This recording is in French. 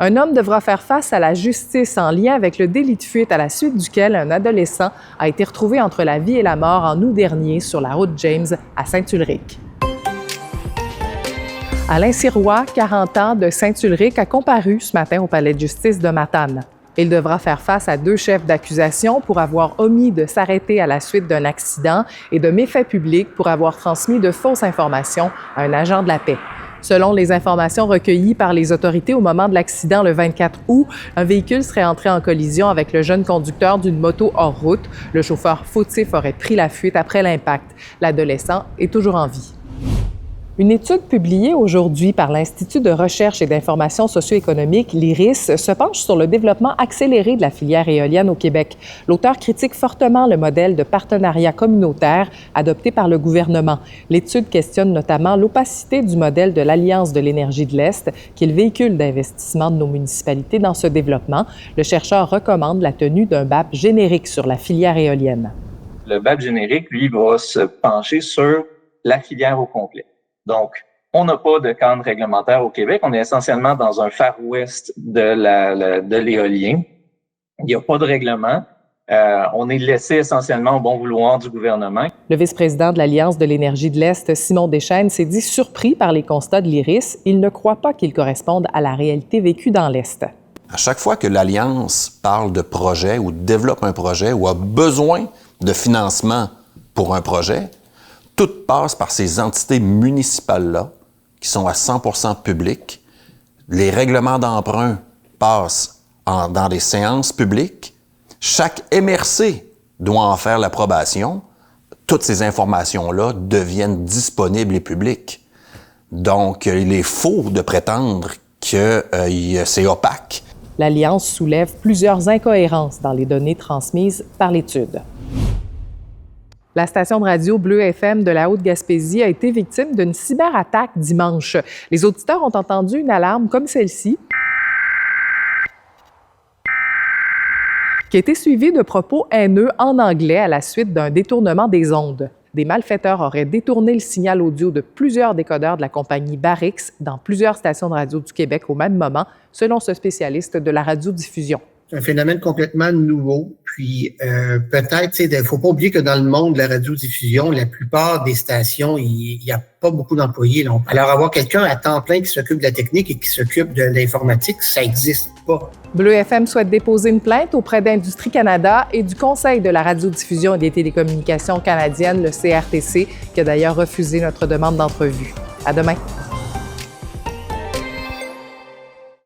Un homme devra faire face à la justice en lien avec le délit de fuite à la suite duquel un adolescent a été retrouvé entre la vie et la mort en août dernier sur la route James à Saint-Ulrich. Alain Sirois, 40 ans, de Saint-Ulrich, a comparu ce matin au palais de justice de Matane. Il devra faire face à 2 chefs d'accusation pour avoir omis de s'arrêter à la suite d'un accident et de méfaits publics pour avoir transmis de fausses informations à un agent de la paix. Selon les informations recueillies par les autorités au moment de l'accident le 24 août, un véhicule serait entré en collision avec le jeune conducteur d'une moto hors route. Le chauffeur fautif aurait pris la fuite après l'impact. L'adolescent est toujours en vie. Une étude publiée aujourd'hui par l'Institut de recherche et d'information socio-économique, l'IRIS, se penche sur le développement accéléré de la filière éolienne au Québec. L'auteur critique fortement le modèle de partenariat communautaire adopté par le gouvernement. L'étude questionne notamment l'opacité du modèle de l'Alliance de l'énergie de l'Est, qui est le véhicule d'investissement de nos municipalités dans ce développement. Le chercheur recommande la tenue d'un BAP générique sur la filière éolienne. Le BAP générique, lui, va se pencher sur la filière au complet. Donc, on n'a pas de cadre réglementaire au Québec. On est essentiellement dans un Far West de l'éolien. Il n'y a pas de règlement. On est laissé essentiellement au bon vouloir du gouvernement. Le vice-président de l'Alliance de l'énergie de l'Est, Simon Deschênes, s'est dit surpris par les constats de l'IRIS. Il ne croit pas qu'ils correspondent à la réalité vécue dans l'Est. À chaque fois que l'Alliance parle de projet ou développe un projet ou a besoin de financement pour un projet, tout passe par ces entités municipales-là, qui sont à 100% publiques. Les règlements d'emprunt passent dans des séances publiques. Chaque MRC doit en faire l'approbation. Toutes ces informations-là deviennent disponibles et publiques. Donc, il est faux de prétendre que c'est opaque. L'Alliance soulève plusieurs incohérences dans les données transmises par l'étude. La station de radio Bleu FM de la Haute-Gaspésie a été victime d'une cyberattaque dimanche. Les auditeurs ont entendu une alarme comme celle-ci, qui a été suivie de propos haineux en anglais à la suite d'un détournement des ondes. Des malfaiteurs auraient détourné le signal audio de plusieurs décodeurs de la compagnie Barix dans plusieurs stations de radio du Québec au même moment, selon ce spécialiste de la radiodiffusion. C'est un phénomène complètement nouveau. Puis peut-être, il ne faut pas oublier que dans le monde de la radiodiffusion, la plupart des stations, il n'y a pas beaucoup d'employés. Là. Alors avoir quelqu'un à temps plein qui s'occupe de la technique et qui s'occupe de l'informatique, ça n'existe pas. Bleu FM souhaite déposer une plainte auprès d'Industrie Canada et du Conseil de la radiodiffusion et des télécommunications canadiennes, le CRTC, qui a d'ailleurs refusé notre demande d'entrevue. À demain.